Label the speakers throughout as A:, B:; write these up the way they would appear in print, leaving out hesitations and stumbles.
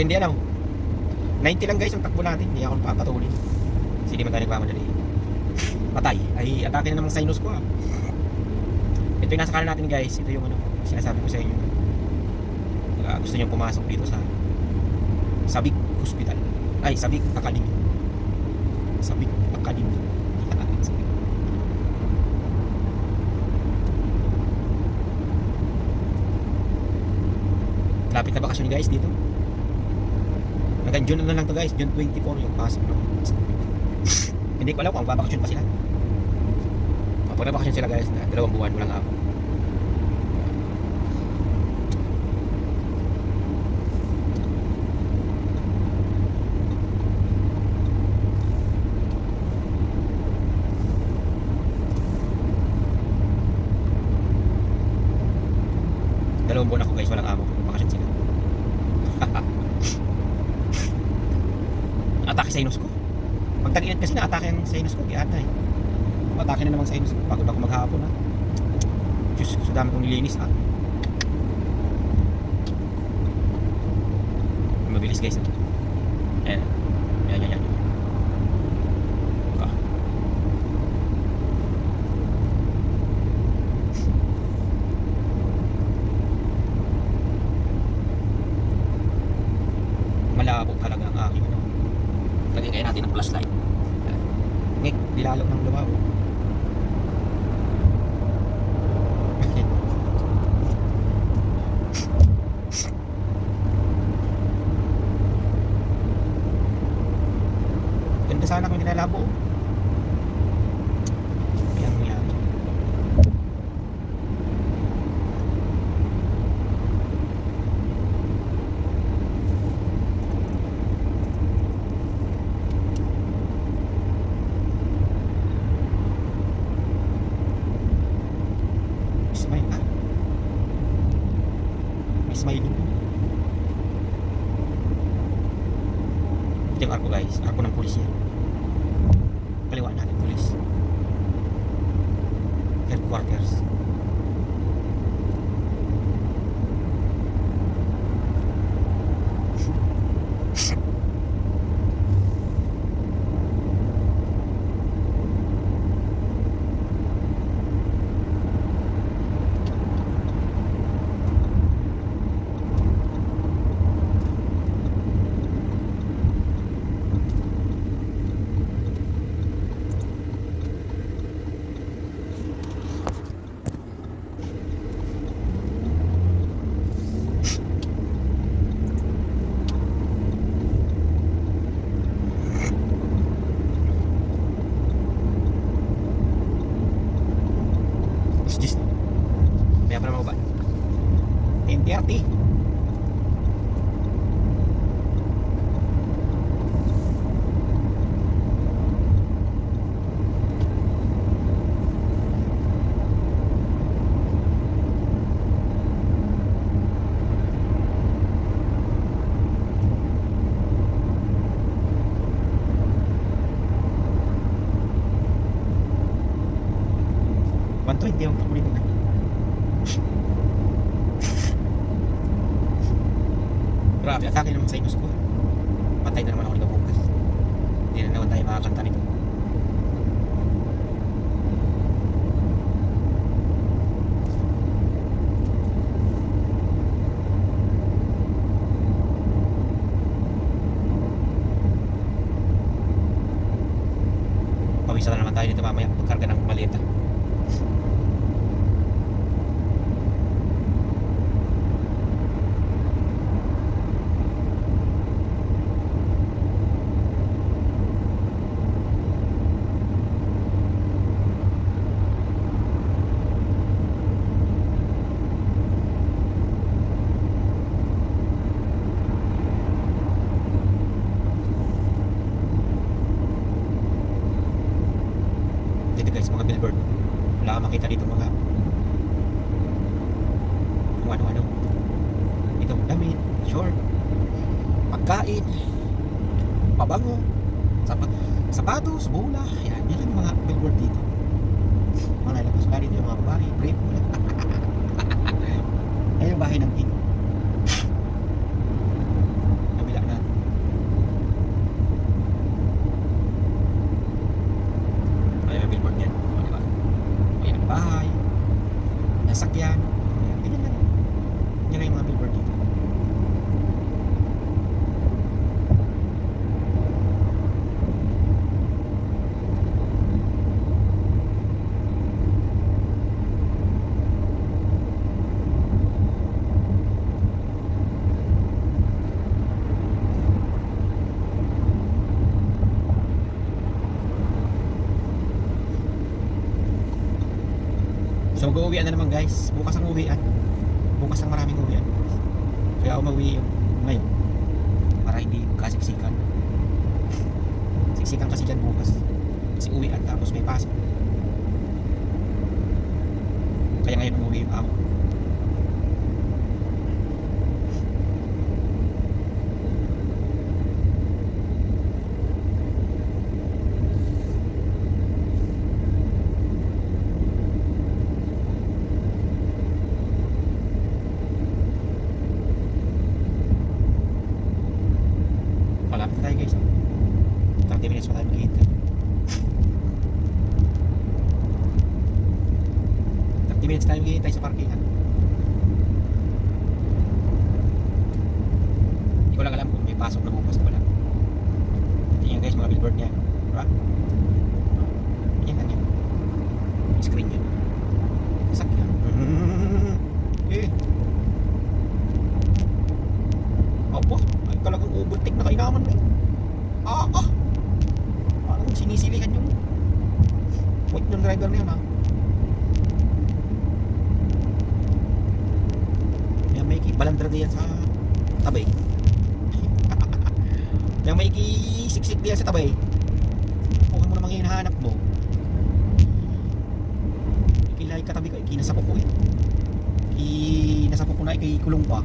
A: Matindi ano. 90 lang guys ang takbo natin. Hindi ako papatulin. Kasi di man tayo nagmamadali. Patay. Ay, atake na namang sinus ko ah. Ito yung nasa kanan natin guys. Ito yung ano, sinasabi ko sa inyo. Gusto nyo pumasok dito sa Sabik Hospital. Ay, Sabik Academy. Sabik Academy. Lapit na bakasyon guys dito. Hanggang June na lang to guys. June 24 yung pasok ng school. Hindi ko alam kung babakasyon pa sila. Pag nabakasyon sila guys, 2 buwan walang amo. Dalawang buwan ako guys, walang amo kung bakasyon sila. Atake sa sinus ko. Pag tag-init kasi na-atake ang sinus ko, atay. Atake na naman sa sinus ko. Pagod ako maghapon ha. Diyos ko, sa dami kong nilinis ha. Mabilis guys. Ayan. Yan. Ah. Malabo talaga ang aking ano. Lagyan kaya natin ng flashlight. Ngik, dilalok ng lumabo. Ganda sana kung nilalabo. Ayan mo yan. Smile ah. May smiling. Ito yung arko guys. Arko ng pulis yan. Kaliwa natin pulis. Headquarters. Kaya pa naman ba? NTRT. Yung takbo dito. Grabe, atake naman sa sinus ko. Patay na naman ako nito bukas. Hindi na naman tayo makakanta nito. Pawisa na naman tayo dito mamaya pagkarga ng maleta. Dito guys, mga billboard. Wala kang makita dito mga kung ano-ano. Ito, damit, short, pagkain, pabango, sapatos, bola. Yan lang yung mga billboard dito. Mga nalabas pa rin yung mga babae, brief. Ayan yung bahay ng king. Kabila. bahay, sasakyan. Ganyan lang. Yan lang yung mga billboard dito. So mag-uwian na naman guys. Bukas ang uwian. Bukas ang maraming uwian. Kaya ako mag-uwi ngayon para hindi kasiksikan. Siksikan kasi dyan bukas. Kasi uwian tapos may pasok. Kaya ngayon umuwi yung amo. Malapit na tayo guys. 30 minutes pa tayo mag-hintay. 30 minutes tayo mag-hintay sa parkingan. Hindi ko lang alam kung may pasok na bukas o wala. Tingnan guys mga billboard niya. Diba? Yan lang yan. May screen yan. Sakyan. Opo. Ay talagang ubuntik na kainaman mo. Parang sinisilihan yung wait ng driver na yun ha. Yan may balandra diyan sa tabay. Yan may siksik diyan sa tabay. Huwag mo namang hinahanap mo. Ikilay katabi ka, ikinasapok ko eh. Ikinasapok ko na, ikikulong pa.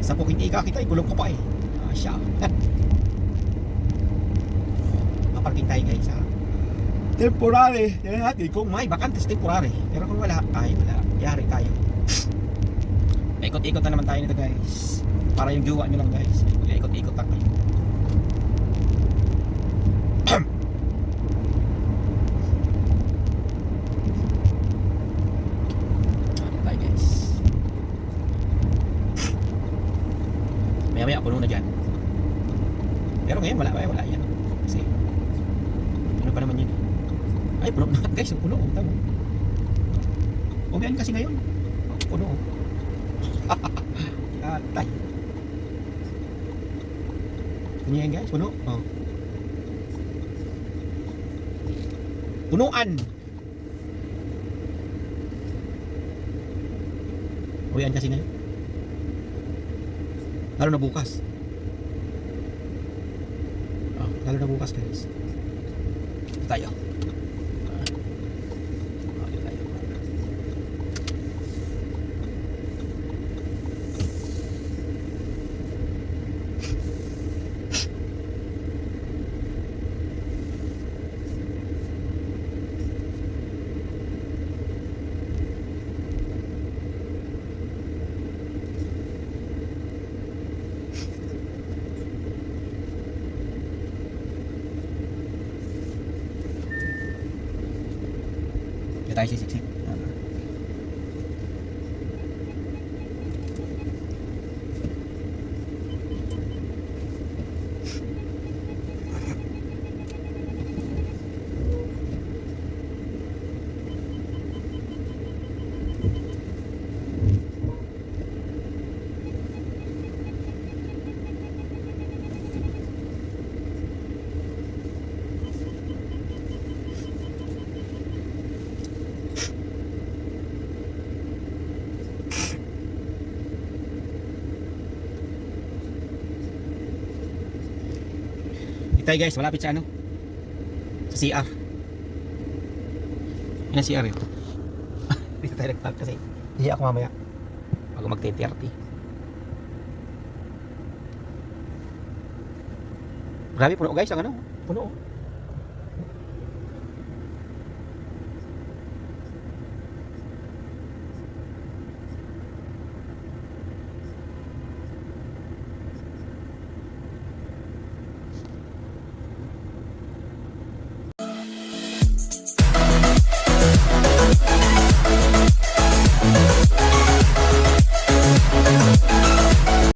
A: Sapok hindi ikakita, ikulong ko pa eh. Siya. Maparking tayo guys ha. Temporary. Yan natin kung may bakantes temporary. Pero kung wala, ay wala. Yari tayo. Ikot-ikot na naman tayo nito guys. Para yung jowa nyo lang guys. Ikot-ikot lang kayo. Maya puno na dyan. Pero ngayon wala yan. Kasi puno pa naman yun. Ay puno na guys, puno. Tama. Umian kasi ngayon. Puno. Atay. Puno yan guys, puno. Oh. Punuan. Umian kasi ngayon. Lalo na bukas. Lalo na bukas guys. Tayo. Tayo sisiksik. Tayo guys, malapit sa ano? Sa CR. Yan ang CR yun. Dito tayo nagpark kasi hiya ako mamaya bago mag-10:30. Grabe, puno guys ang ano. Puno.